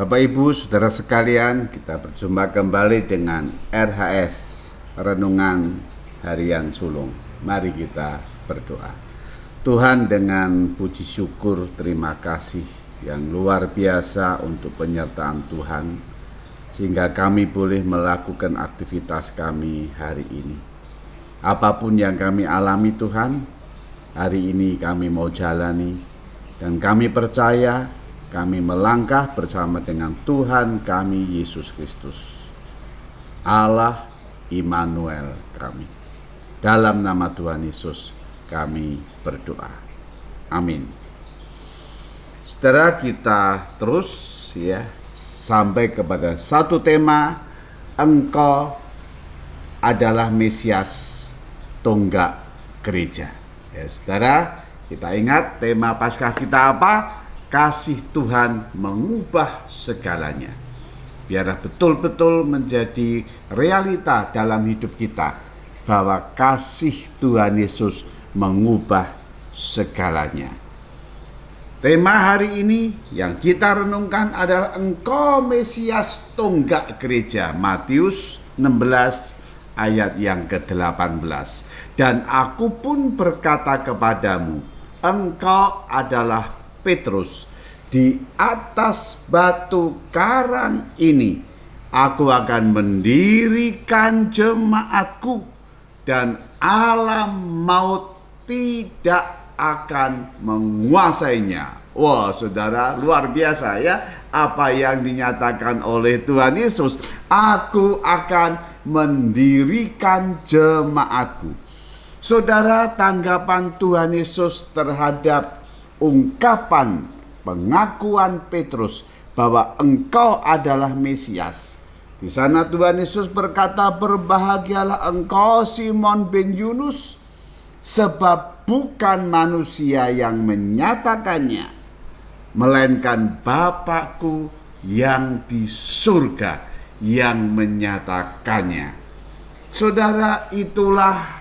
Bapak Ibu, Saudara sekalian, kita berjumpa kembali dengan RHS Renungan Harian Sulung. Mari kita berdoa. Tuhan, dengan puji syukur, terima kasih yang luar biasa untuk penyertaan Tuhan, sehingga kami boleh melakukan aktivitas kami hari ini. Apapun yang kami alami Tuhan, hari ini kami mau jalani, dan kami percaya kami melangkah bersama dengan Tuhan kami Yesus Kristus, Allah Immanuel kami. Dalam nama Tuhan Yesus kami berdoa. Amin. Saudara, kita terus sampai kepada satu tema, Engkau adalah Mesias tonggak gereja. Saudara, kita ingat tema Paskah kita apa? Kasih Tuhan mengubah segalanya. Biarlah betul-betul menjadi realita dalam hidup kita bahwa kasih Tuhan Yesus mengubah segalanya. Tema hari ini yang kita renungkan adalah Engkau Mesias tonggak gereja. Matius 16 ayat yang ke-18. Dan aku pun berkata kepadamu, engkau adalah Petrus, di atas batu karang ini aku akan mendirikan jemaatku, dan alam maut tidak akan menguasainya. Wah, saudara, luar biasa ya apa yang dinyatakan oleh Tuhan Yesus. Aku akan mendirikan jemaatku. Saudara, tanggapan Tuhan Yesus terhadap ungkapan pengakuan Petrus bahwa engkau adalah Mesias. Di sana Tuhan Yesus berkata, berbahagialah engkau Simon bin Yunus, sebab bukan manusia yang menyatakannya, melainkan Bapakku yang di surga yang menyatakannya. Saudara, itulah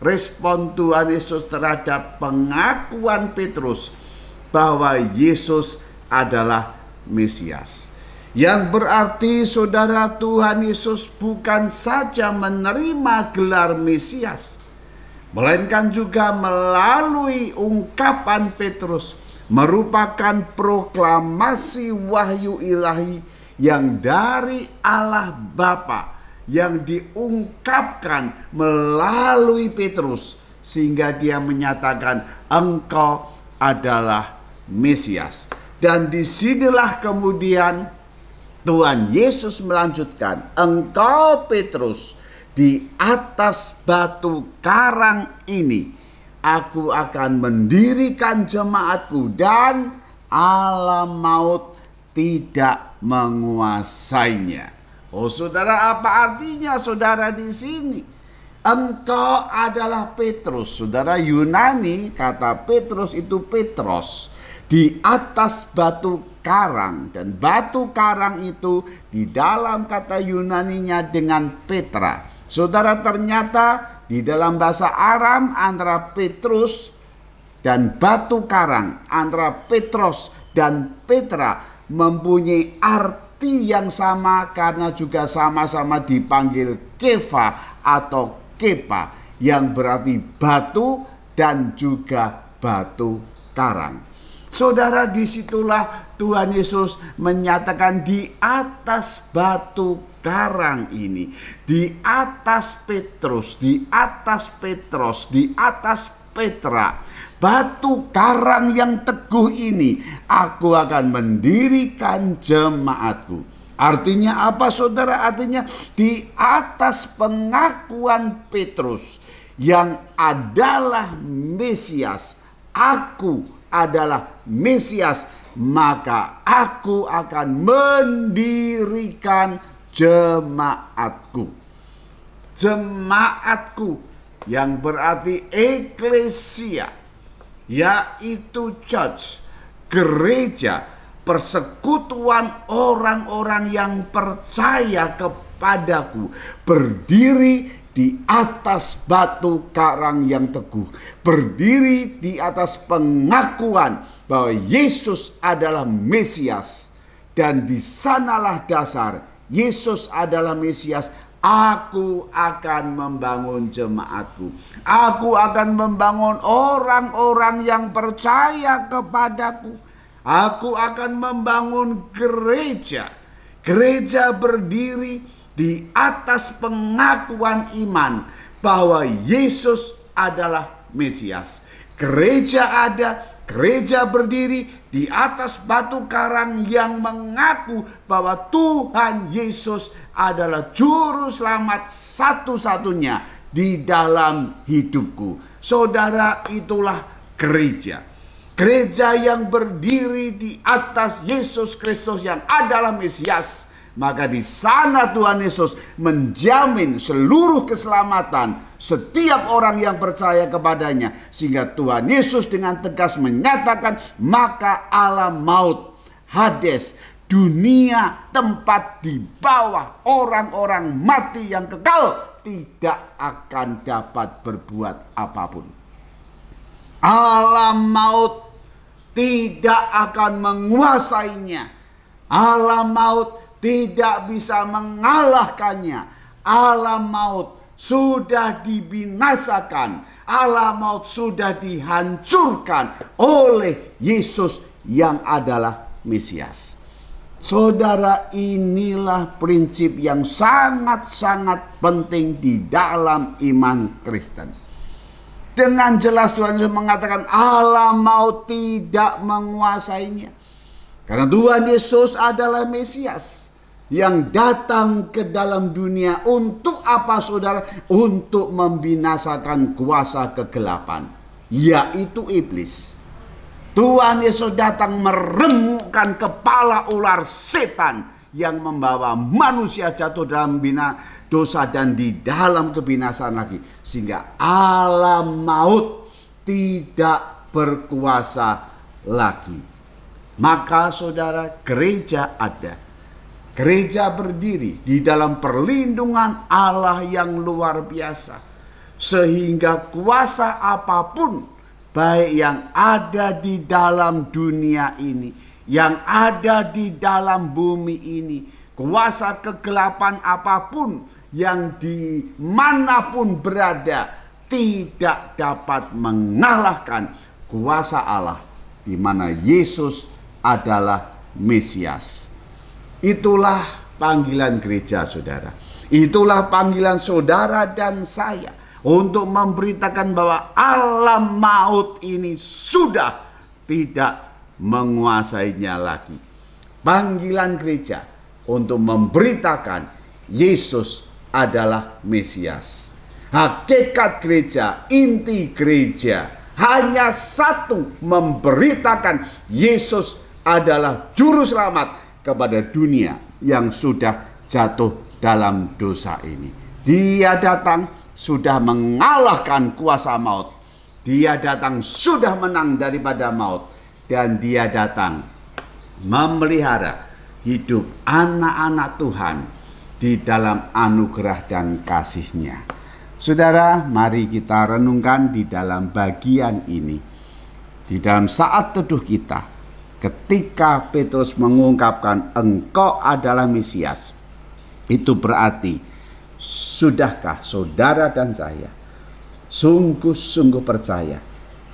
respon Tuhan Yesus terhadap pengakuan Petrus bahwa Yesus adalah Mesias. Yang berarti, saudara, Tuhan Yesus bukan saja menerima gelar Mesias, melainkan juga melalui ungkapan Petrus merupakan proklamasi wahyu ilahi yang dari Allah Bapa, yang diungkapkan melalui Petrus, sehingga dia menyatakan engkau adalah Mesias. Dan disinilah kemudian Tuhan Yesus melanjutkan, engkau Petrus, di atas batu karang ini aku akan mendirikan jemaatku, dan alam maut tidak menguasainya. Oh saudara, apa artinya saudara di sini? Engkau adalah Petrus. Saudara, Yunani kata Petrus itu Petros, di atas batu karang, dan batu karang itu di dalam kata Yunaninya dengan Petra. Saudara, ternyata di dalam bahasa Aram antara Petrus dan batu karang, antara Petros dan Petra mempunyai arti yang sama, karena juga sama-sama dipanggil Kefa atau Kepa, yang berarti batu dan juga batu karang. Saudara, disitulah Tuhan Yesus menyatakan di atas batu karang ini, di atas Petrus, di atas Petros, di atas Petra, batu karang yang teguh ini aku akan mendirikan jemaatku. Artinya apa saudara? Artinya di atas pengakuan Petrus yang adalah Mesias, aku adalah Mesias, maka aku akan mendirikan jemaatku. Jemaatku yang berarti eklesia, yaitu church, gereja, persekutuan orang-orang yang percaya kepadaku, berdiri di atas batu karang yang teguh, berdiri di atas pengakuan bahwa Yesus adalah Mesias, dan di sanalah dasar Yesus adalah Mesias. Aku akan membangun jemaatku. Aku akan membangun orang-orang yang percaya kepadaku. Aku akan membangun gereja. Gereja berdiri di atas pengakuan iman bahwa Yesus adalah Mesias. Gereja ada, gereja berdiri di atas batu karang yang mengaku bahwa Tuhan Yesus adalah juru selamat satu-satunya di dalam hidupku. Saudara, itulah gereja. Gereja yang berdiri di atas Yesus Kristus yang adalah Mesias. Maka di sana Tuhan Yesus menjamin seluruh keselamatan setiap orang yang percaya kepadanya. Sehingga Tuhan Yesus dengan tegas menyatakan, maka alam maut, Hades, dunia tempat di bawah orang-orang mati yang kekal tidak akan dapat berbuat apapun. Alam maut tidak akan menguasainya. Alam maut tidak bisa mengalahkannya. Alam maut sudah dibinasakan. Alam maut sudah dihancurkan oleh Yesus yang adalah Mesias. Saudara, inilah prinsip yang sangat-sangat penting di dalam iman Kristen. Dengan jelas Tuhan Yesus mengatakan alam maut tidak menguasainya. Karena Tuhan Yesus adalah Mesias yang datang ke dalam dunia untuk apa, saudara? Untuk membinasakan kuasa kegelapan, yaitu iblis. Tuhan Yesus datang meremukkan kepala ular setan yang membawa manusia jatuh dalam dosa dan di dalam kebinasaan lagi. Sehingga alam maut tidak berkuasa lagi. Maka saudara, gereja ada. Gereja berdiri di dalam perlindungan Allah yang luar biasa. Sehingga kuasa apapun, baik yang ada di dalam dunia ini, yang ada di dalam bumi ini, kuasa kegelapan apapun yang dimanapun berada, tidak dapat mengalahkan kuasa Allah, di mana Yesus adalah Mesias. Itulah panggilan gereja, saudara. Itulah panggilan saudara dan saya untuk memberitakan bahwa alam maut ini sudah tidak menguasainya lagi. Panggilan gereja untuk memberitakan Yesus adalah Mesias. Hakikat gereja, inti gereja hanya satu, memberitakan Yesus adalah juru selamat kepada dunia yang sudah jatuh dalam dosa ini. Dia datang sudah mengalahkan kuasa maut. Dia datang sudah menang daripada maut. Dan dia datang memelihara hidup anak-anak Tuhan di dalam anugerah dan kasih-Nya. Saudara, mari kita renungkan di dalam bagian ini. Di dalam saat teduh kita, ketika Petrus mengungkapkan engkau adalah Mesias, itu berarti sudahkah saudara dan saya sungguh-sungguh percaya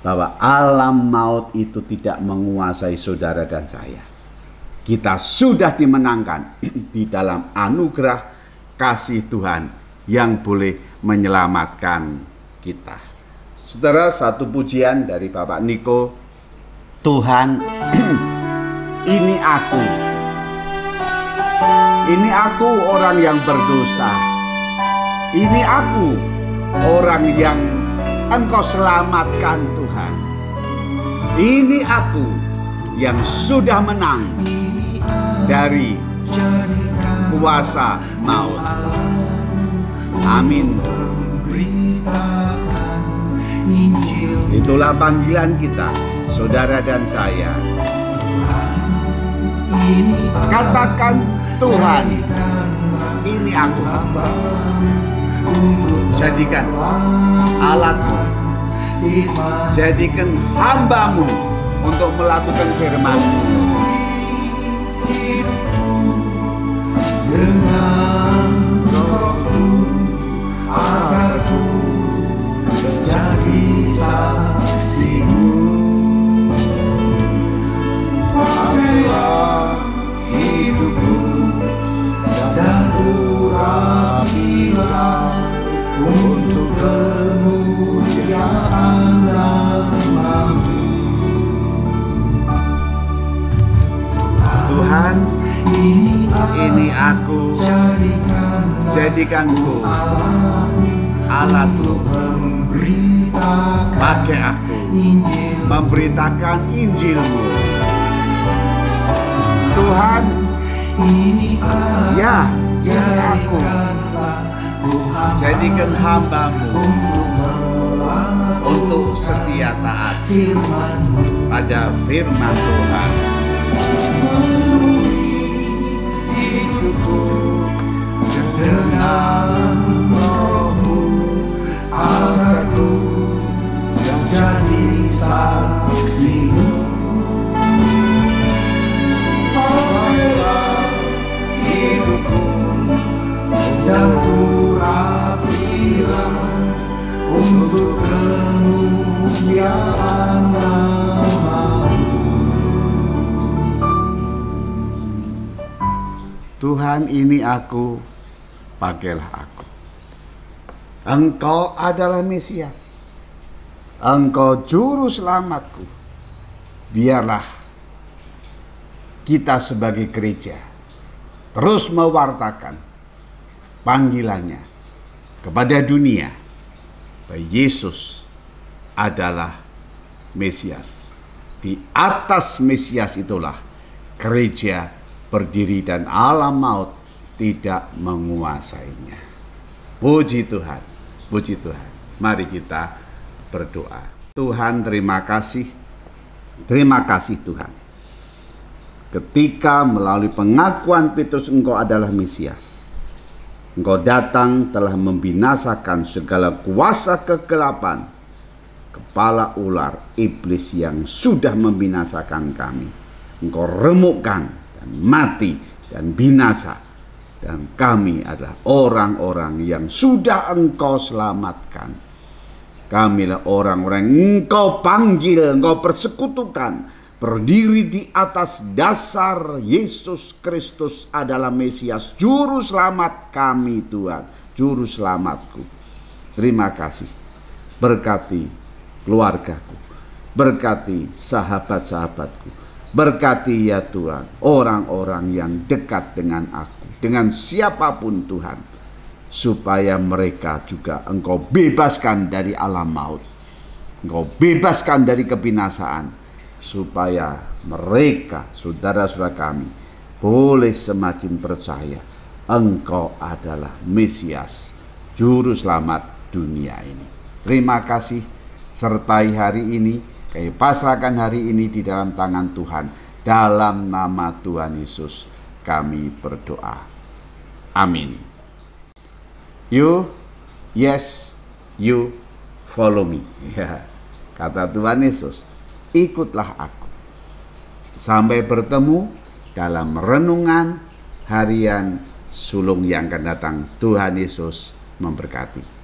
bahwa alam maut itu tidak menguasai saudara dan saya? Kita sudah dimenangkan di dalam anugerah kasih Tuhan yang boleh menyelamatkan kita. Saudara, satu pujian dari Bapak Niko. Tuhan, ini aku orang yang berdosa. Ini aku orang yang Engkau selamatkan, Tuhan. Ini aku yang sudah menang dari kuasa maut. Amin. Itulah panggilan kita, saudara dan saya. Katakan, Tuhan, ini aku. Jadikan alatmu, jadikan hambamu untuk melakukan firman-Mu. dengan rohmu, agar ku menjadi saksimu. Pakailah hidupku dan urapilah untuk kemuliaan nama-Mu. Tuhan, ini aku, jadikanku alatmu, pakai aku memberitakan Injil-Mu. Tuhan, ya, ini aku, jadikan hamba-Mu untuk setia taat pada firman Tuhan. Dengan rohmu, agar ku menjadi saksimu. Pakailah hidupku dan urapilah untuk kemuliaan nama-Mu. Tuhan, ini aku, pakailah aku. Engkau adalah Mesias, Engkau juru selamatku. Biarlah kita sebagai gereja terus mewartakan panggilannya kepada dunia bahwa Yesus adalah Mesias. Di atas Mesias itulah gereja berdiri dan alam maut tidak menguasainya. Puji Tuhan, puji Tuhan. Mari kita berdoa. Tuhan, terima kasih Tuhan. Ketika melalui pengakuan Petrus Engkau adalah Mesias, Engkau datang telah membinasakan segala kuasa kegelapan, kepala ular iblis yang sudah membinasakan kami. Engkau remukkan dan mati dan binasa, dan kami adalah orang-orang yang sudah Engkau selamatkan. Kamilah orang-orang yang Engkau panggil, Engkau persekutukan, berdiri di atas dasar Yesus Kristus adalah Mesias, juru selamat kami Tuhan, juru selamatku. Terima kasih. Berkati keluargaku, berkati sahabat-sahabatku, berkati ya Tuhan orang-orang yang dekat dengan aku, dengan siapapun Tuhan, supaya mereka juga Engkau bebaskan dari alam maut, Engkau bebaskan dari kebinasaan, supaya mereka, saudara-saudara kami, boleh semakin percaya Engkau adalah Mesias, juru selamat dunia ini. Terima kasih, sertai hari ini. Kami pasrahkan hari ini di dalam tangan Tuhan. Dalam nama Tuhan Yesus kami berdoa. Amin. You, yes, you follow me. Ya, kata Tuhan Yesus, ikutlah aku. Sampai bertemu dalam renungan harian sulung yang akan datang. Tuhan Yesus memberkati.